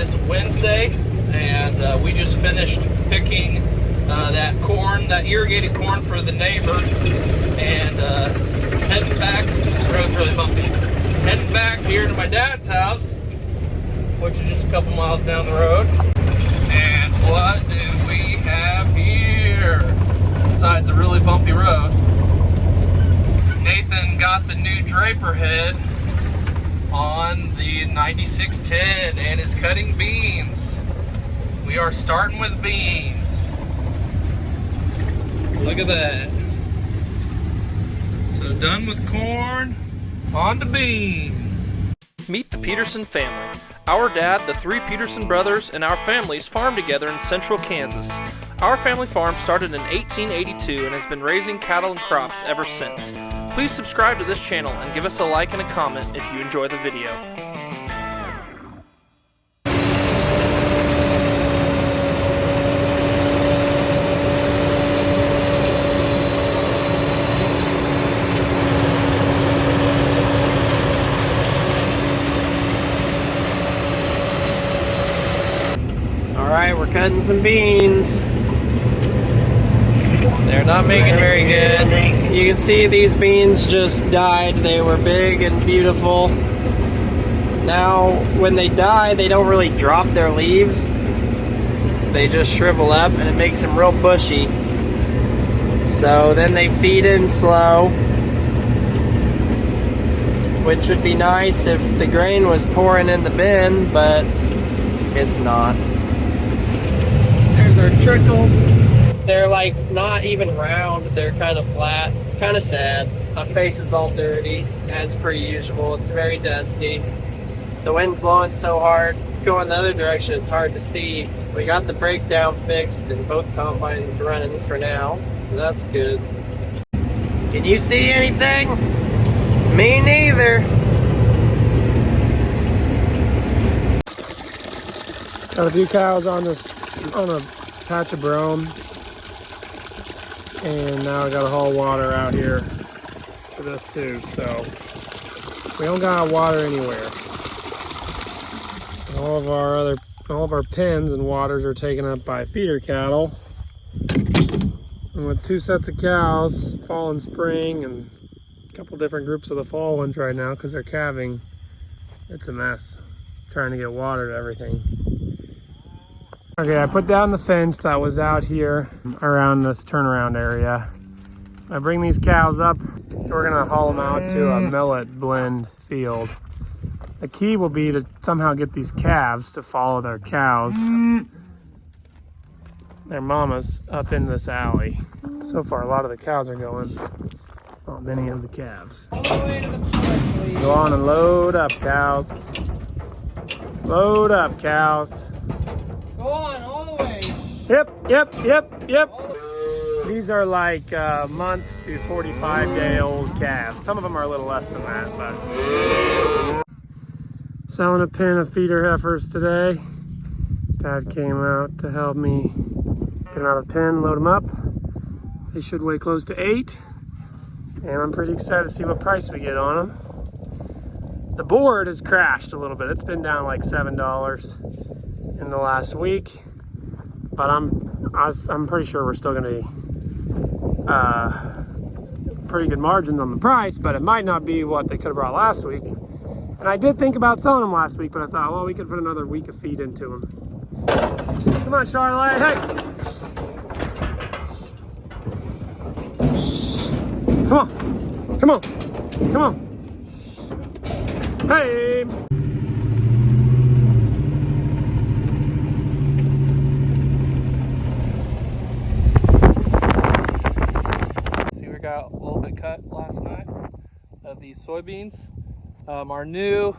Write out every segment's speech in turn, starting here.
is Wednesday, and we just finished picking that corn, that irrigated corn for the neighbor, and heading back. This road's really bumpy. Heading back here to my dad's house, which is just a couple miles down the road. And what do we have here? Besides a really bumpy road, Nathan got the new Draper head on the 9610 and is cutting beans. We are starting with beans. Look at that. So done with corn, on to beans. Meet the Peterson family. Our dad, the three Peterson brothers, and our families farm together in central Kansas. Our family farm started in 1882 and has been raising cattle and crops ever since. Please subscribe to this channel and give us a like and a comment if you enjoy the video. Alright, we're cutting some beans. They're not making very good. You can see these beans just died. They were big and beautiful. Now, when they die, they don't really drop their leaves. They just shrivel up and it makes them real bushy. So then they feed in slow, which would be nice if the grain was pouring in the bin, but it's not. There's our trickle. They're like not even round, they're kind of flat, kind of sad. My face is all dirty, as per usual. It's very dusty. The wind's blowing so hard, going the other direction, it's hard to see. We got the breakdown fixed and both combines running for now, so that's good. Can you see anything? Me neither. Got a few cows on a patch of brome. And now I gotta haul water out here to this too, so we don't got water anywhere. All of our pens and waters are taken up by feeder cattle. And with two sets of cows, fall and spring, and a couple different groups of the fall ones right now because they're calving, it's a mess trying to get water to everything. Okay, I put down the fence that was out here around this turnaround area. I bring these cows up, we're gonna haul them out to a millet blend field. The key will be to somehow get these calves to follow their cows, their mamas, up in this alley. So far, a lot of the cows are going, not many of the calves. All the way to the front, please. Go on and load up, cows. Load up, cows. Go on, all the way. Yep. These are like month to 45-day-old calves. Some of them are a little less than that, but selling a pen of feeder heifers today. Dad came out to help me get them out of the pen, load them up. They should weigh close to 8, and I'm pretty excited to see what price we get on them. The board has crashed a little bit. It's been down like $7 in the last week, but I'm pretty sure we're still going to be pretty good margins on the price, but it might not be what they could have brought last week. And I did think about selling them last week, but I thought, well, we could put another week of feed into them. Come on, Charlotte, hey! Come on! Hey! Got a little bit cut last night of these soybeans. Our new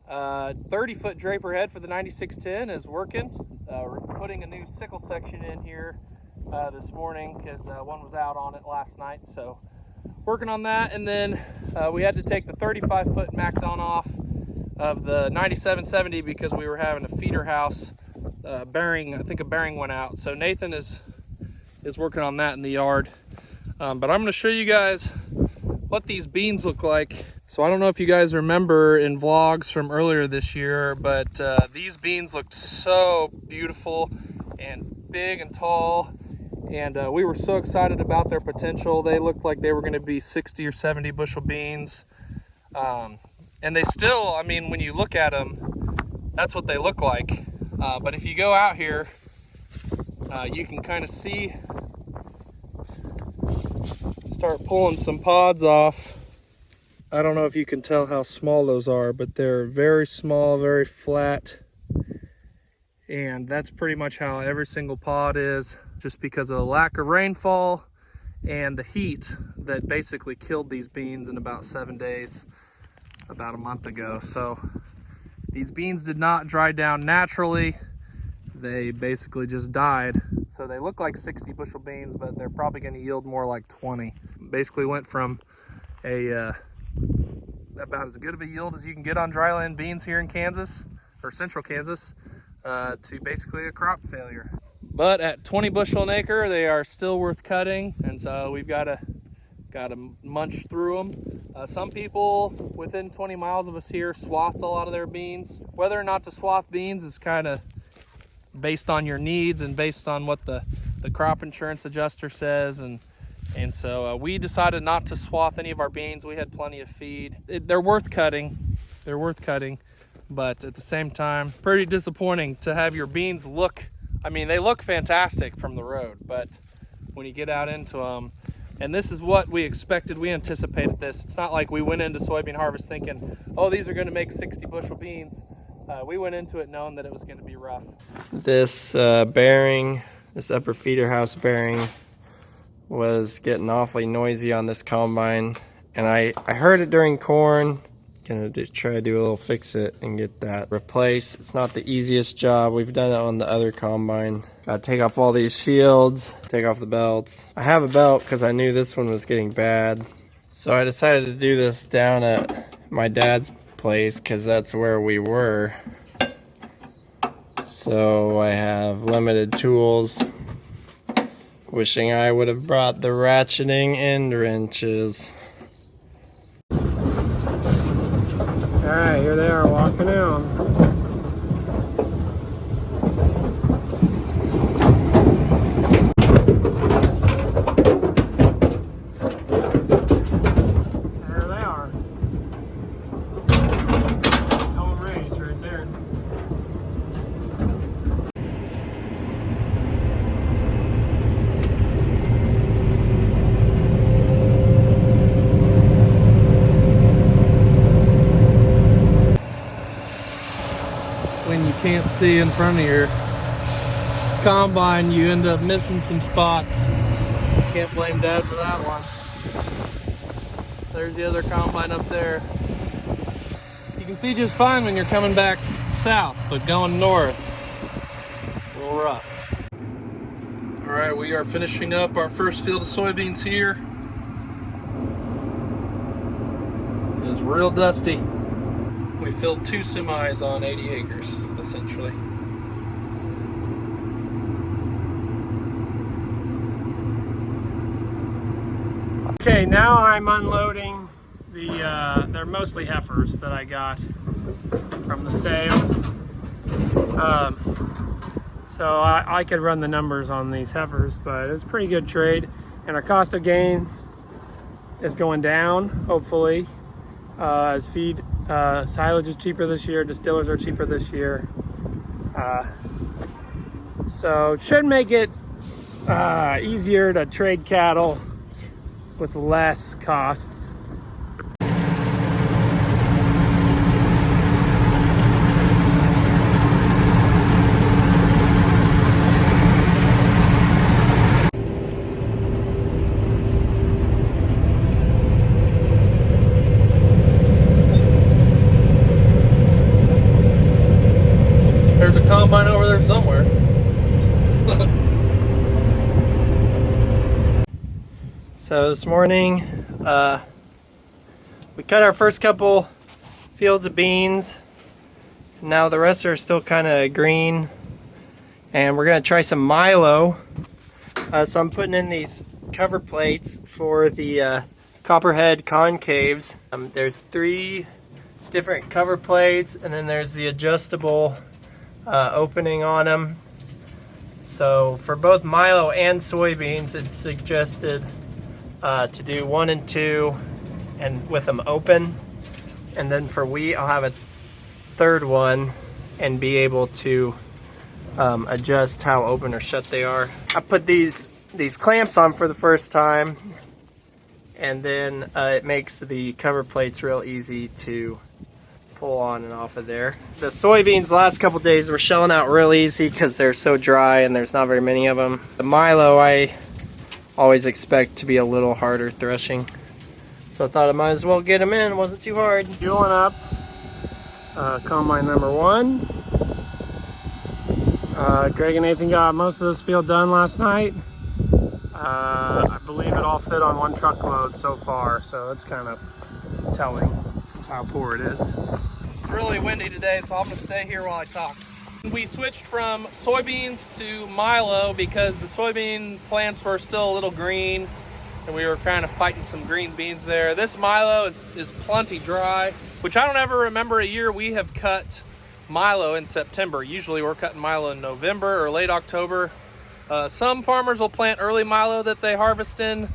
30-foot Draper head for the 9610 is working. We're putting a new sickle section in here this morning because one was out on it last night, so working on that. And then we had to take the 35-foot MacDon off of the 9770 because we were having a feeder house bearing. I think a bearing went out, so Nathan is working on that in the yard. But I'm going to show you guys what these beans look like. So I don't know if you guys remember in vlogs from earlier this year, but these beans looked so beautiful and big and tall, and we were so excited about their potential. They looked like they were going to be 60 or 70 bushel beans, and they still, I mean, when you look at them, that's what they look like. But if you go out here, you can kind of see, start pulling some pods off. I don't know if you can tell how small those are, but they're very small, very flat. And that's pretty much how every single pod is, just because of the lack of rainfall and the heat that basically killed these beans in about 7 days, about a month ago. So these beans did not dry down naturally. They basically just died. So they look like 60 bushel beans, but they're probably going to yield more like 20. Basically went from about as good of a yield as you can get on dryland beans here in Kansas, or central Kansas, to basically a crop failure. But at 20 bushel an acre, they are still worth cutting, and so we've got to munch through them. Some people within 20 miles of us here swathed a lot of their beans. Whether or not to swath beans is kind of based on your needs and based on what the crop insurance adjuster says, and so we decided not to swath any of our beans. We had plenty of feed. They're worth cutting. They're worth cutting, but at the same time, pretty disappointing to have your beans look, I mean, they look fantastic from the road, but when you get out into them, and this is what we expected, we anticipated this. It's not like we went into soybean harvest thinking, oh, these are gonna make 60 bushel beans. We went into it knowing that it was gonna be rough. This bearing, this upper feeder house bearing, was getting awfully noisy on this combine, and I heard it during corn. Gonna try to do a little fix it and get that replaced. It's not the easiest job. We've done it on the other combine. Gotta take off all these shields, take off the belts. I have a belt because I knew this one was getting bad, so I decided to do this down at my dad's place because that's where we were. So I have limited tools. Wishing I would have brought the ratcheting end wrenches. Alright, here they are walking out. There they are. It's home raised right there. When you can't see in front of your combine, you end up missing some spots. Can't blame Dad for that one. There's the other combine up there. You can see just fine when you're coming back south, but going north, a little rough. All right, we are finishing up our first field of soybeans here. It is real dusty. We filled 2 semis on 80 acres, essentially. Okay, now I'm unloading they're mostly heifers that I got from the sale. So I could run the numbers on these heifers, but it was a pretty good trade. And our cost of gain is going down, hopefully, as feed silage is cheaper this year, distillers are cheaper this year. So it should make it easier to trade cattle with less costs. There's a combine over there somewhere. So this morning, we cut our first couple fields of beans. Now the rest are still kind of green, and we're gonna try some milo. So I'm putting in these cover plates for the copperhead concaves. There's 3 different cover plates, and then there's the adjustable opening on them. So for both milo and soybeans, it's suggested to do 1 and 2 and with them open. And then for wheat, I'll have a 3rd one and be able to adjust how open or shut they are. I put these clamps on for the first time, and then it makes the cover plates real easy to pull on and off of there. The soybeans the last couple days were shelling out real easy because they're so dry and there's not very many of them. The milo I always expect to be a little harder threshing, so I thought I might as well get them in. It wasn't too hard. Fueling up combine number 1. Greg and Nathan got most of this field done last night. I believe it all fit on 1 truckload so far, so that's kind of telling how poor it is. It's really windy today, so I'm gonna stay here while I talk. We switched from soybeans to milo because the soybean plants were still a little green and we were kind of fighting some green beans there. This milo is plenty dry, which I don't ever remember a year we have cut milo in September. Usually we're cutting milo in November or late October. Some farmers will plant early milo that they harvest in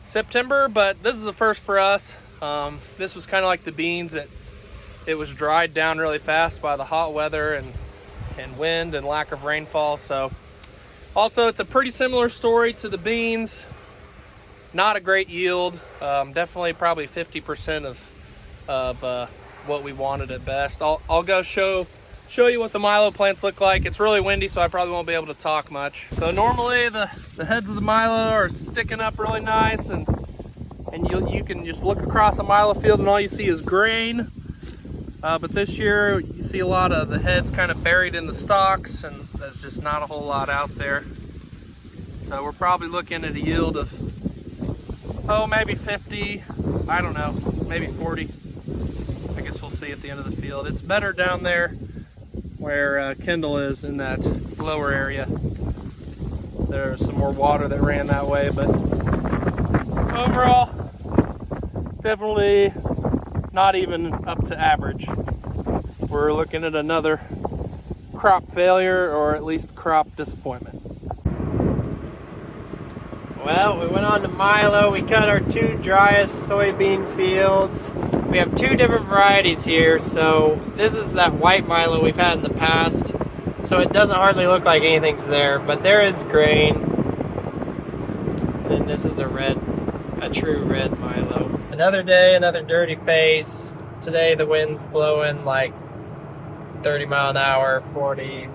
September, but this is the first for us. This was kind of like the beans. It was dried down really fast by the hot weather and wind and lack of rainfall. So also it's a pretty similar story to the beans. Not a great yield. Definitely probably 50% of what we wanted at best. I'll go show you what the milo plants look like. It's really windy, so I probably won't be able to talk much. So normally the heads of the milo are sticking up really nice, and you can just look across a milo field and all you see is grain. But this year you see a lot of the heads kind of buried in the stalks, and there's just not a whole lot out there. So we're probably looking at a yield of, maybe 50, I don't know, maybe 40. I guess we'll see at the end of the field. It's better down there where Kendall is in that lower area. There's some more water that ran that way, but overall, definitely not even up to average. We're looking at another crop failure, or at least crop disappointment. Well, we went on to milo. We cut our 2 driest soybean fields. We have 2 different varieties here. So this is that white milo we've had in the past. So it doesn't hardly look like anything's there, but there is grain. Then this is a true red milo. Another day, another dirty face. Today the wind's blowing like 30 mile an hour, 40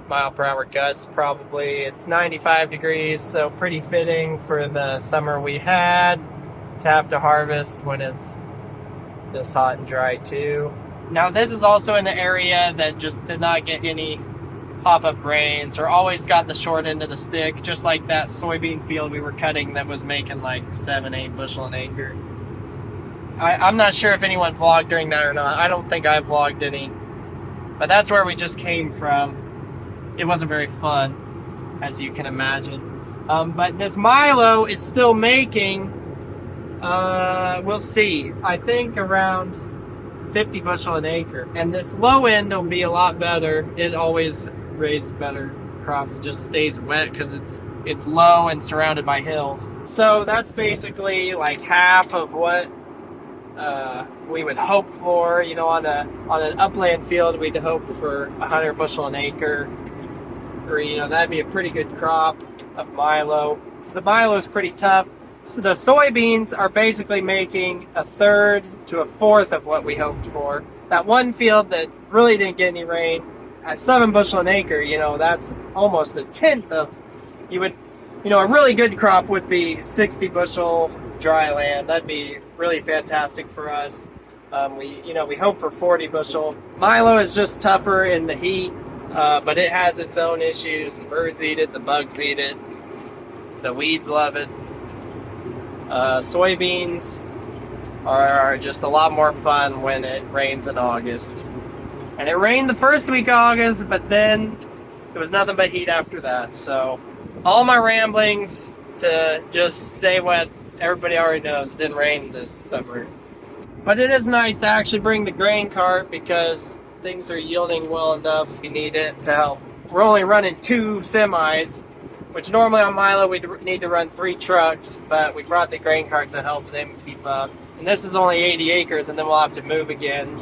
mile per hour gusts probably. It's 95 degrees, so pretty fitting for the summer we had to have to harvest when it's this hot and dry too. Now this is also in an area that just did not get any pop-up rains, or always got the short end of the stick, just like that soybean field we were cutting that was making like 7-8 bushel an acre. I'm not sure if anyone vlogged during that or not. I don't think I vlogged any, but that's where we just came from. It wasn't very fun, as you can imagine. But this milo is still making, we'll see, I think around 50 bushel an acre. And this low end will be a lot better. It always raises better crops. It just stays wet because it's low and surrounded by hills. So that's basically like half of what we would hope for. You know, on an upland field, we'd hope for 100 bushel an acre. Or, you know, that'd be a pretty good crop of milo. So the milo is pretty tough. So the soybeans are basically making 1/3 to 1/4 of what we hoped for. That one field that really didn't get any rain at 7 bushel an acre, you know, that's almost 1/10 of, you would, you know, a really good crop would be 60 bushel dry land. That'd be really fantastic for us. We hope for 40 bushel. Milo is just tougher in the heat. But it has its own issues. The birds eat it, the bugs eat it, the weeds love it. Soybeans are just a lot more fun when it rains in August. And it rained the first week of August, but then it was nothing but heat after that. So all my ramblings to just say what everybody already knows it didn't rain this summer. But it is nice to actually bring the grain cart because things are yielding well enough. We need it to help. We're only running 2 semis, which normally on Milo we need to run 3 trucks, but we brought the grain cart to help them keep up. And this is only 80 acres, and then we'll have to move again.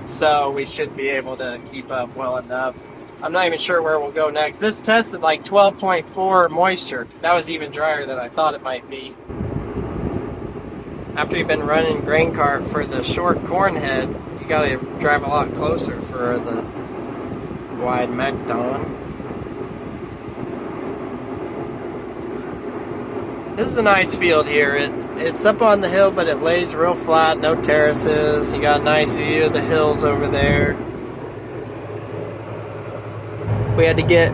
So we should be able to keep up well enough. I'm not even sure where we'll go next. This tested like 12.4 moisture. That was even drier than I thought it might be. After you've been running grain cart for the short corn head, you gotta drive a lot closer for the wide MacDon. This is a nice field here. It's up on the hill, but it lays real flat, no terraces. You got a nice view of the hills over there. We had to get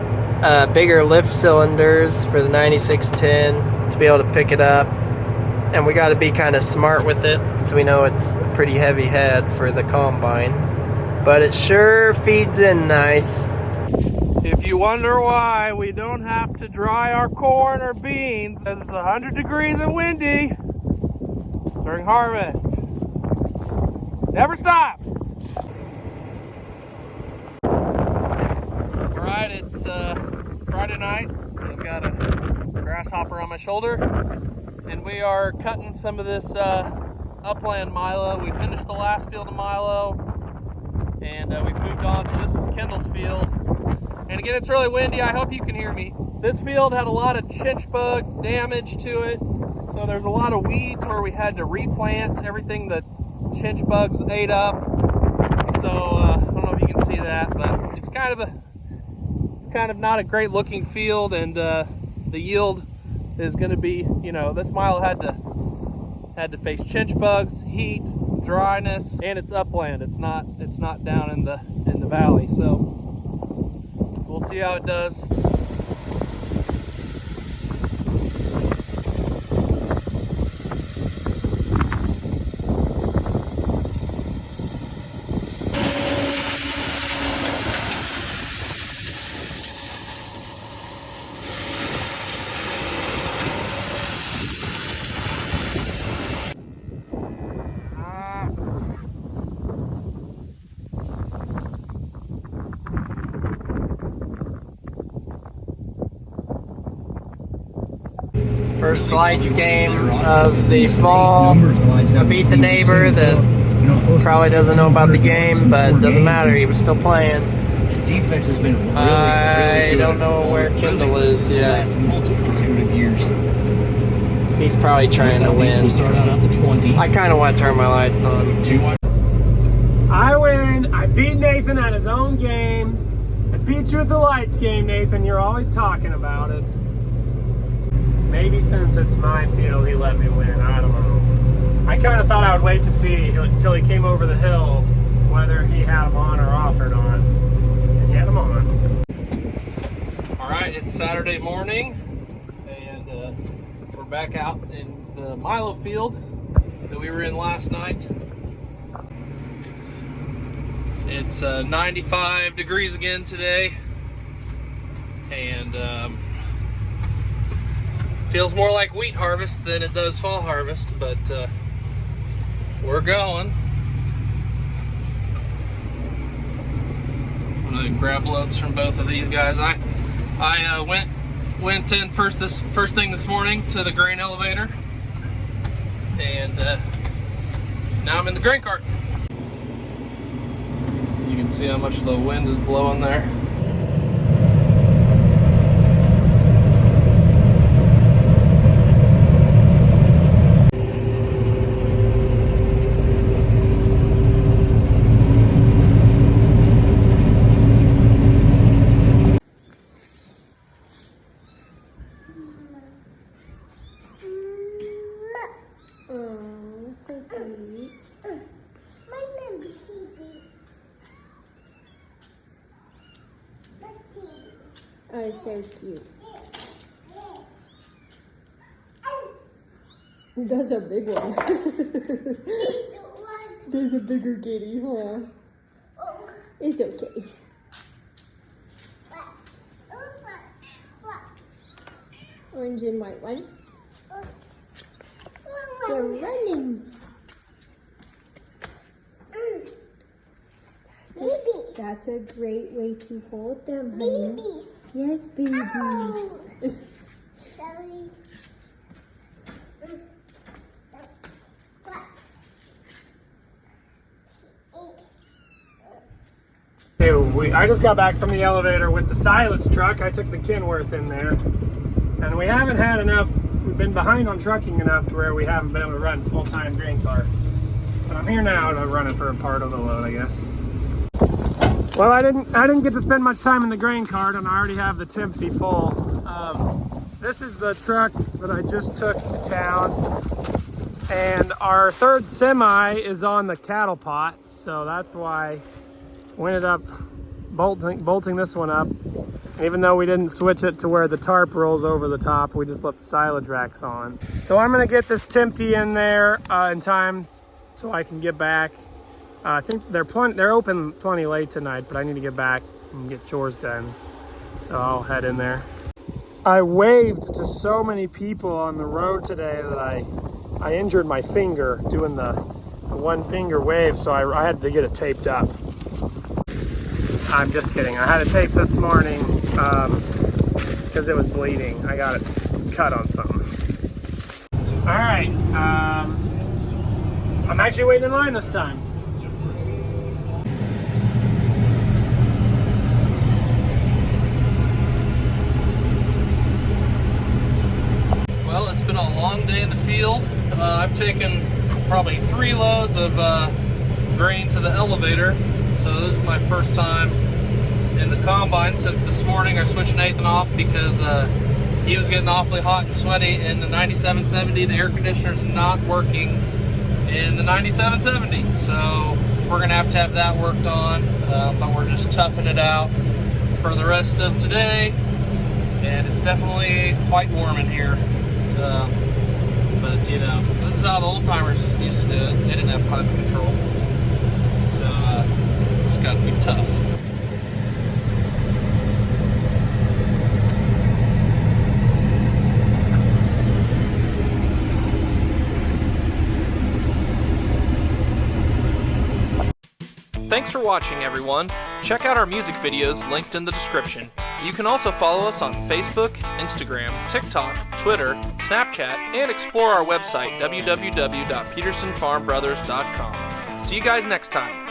bigger lift cylinders for the 9610 to be able to pick it up. And we got to be kind of smart with it, so we know it's a pretty heavy head for the combine. But it sure feeds in nice. If you wonder why we don't have to dry our corn or beans, because it's 100 degrees and windy during harvest. Never stops. All right, it's Friday night. I've got a grasshopper on my shoulder, and we are cutting some of this upland Milo. We finished the last field of Milo, and we've moved on to this is Kendall's field. And again, it's really windy. I hope you can hear me. This field had a lot of chinch bug damage to it, so there's a lot of weeds where we had to replant everything that chinch bugs ate up. So I don't know if you can see that, but it's kind of not a great looking field, and the yield is going to be, you know, this Milo had to face chinch bugs, heat, dryness, and it's upland. It's not down in the valley. So we'll see how it does. First lights game of the fall. I beat the neighbor that probably doesn't know about the game, but it doesn't matter, he was still playing. His defense has been really, I don't know where Kendall is yet. He's probably trying to win. I kind of want to turn my lights on. I win. I beat Nathan at his own game. I beat you at the lights game, Nathan. You're always talking about it. Maybe since it's my field, he let me win. I don't know. I kind of thought I would wait to see until he came over the hill whether he had him on or off or not. And he had him on. All right, it's Saturday morning, and we're back out in the Milo field that we were in last night. It's 95 degrees again today, and feels more like wheat harvest than it does fall harvest, but we're going. I'm gonna grab loads from both of these guys. I went in first thing this morning to the grain elevator, and now I'm in the grain cart. You can see how much the wind is blowing there. Oh, so cute. That's a big one. There's a bigger kitty, huh? It's okay. Orange and white one. They're running. That's a great way to hold them, honey. Babies. Yes, babies. Sorry. Hey, I just got back from the elevator with the silage truck. I took the Kenworth in there. And we haven't had enough, we've been behind on trucking enough to where we haven't been able to run full-time grain car. But I'm here now to run it for a part of the load, I guess. Well, I didn't get to spend much time in the grain cart, and I already have the Tempty full. This is the truck that I just took to town, and our third semi is on the cattle pot, so that's why we ended up bolting this one up. Even though we didn't switch it to where the tarp rolls over the top, we just left the silage racks on. So I'm gonna get this Tempty in there in time so I can get back. I think they're open plenty late tonight, but I need to get back and get chores done. So I'll head in there. I waved to so many people on the road today that I injured my finger doing the one finger wave, so I had to get it taped up. I'm just kidding. I had it taped this morning because it was bleeding. I got it cut on something. All right. I'm actually waiting in line this time. Well, it's been a long day in the field. I've taken probably 3 loads of grain to the elevator. So this is my first time in the combine since this morning. I switched Nathan off because he was getting awfully hot and sweaty in the 9770. The air conditioner's not working in the 9770. So we're gonna have to have that worked on, but we're just toughing it out for the rest of today. And it's definitely quite warm in here. But you know, this is how the old timers used to do it. They didn't have climate control. So it's gotta be tough. Thanks for watching, everyone. Check out our music videos linked in the description. You can also follow us on Facebook, Instagram, TikTok, Twitter, Snapchat, and explore our website, www.petersonfarmbrothers.com. See you guys next time.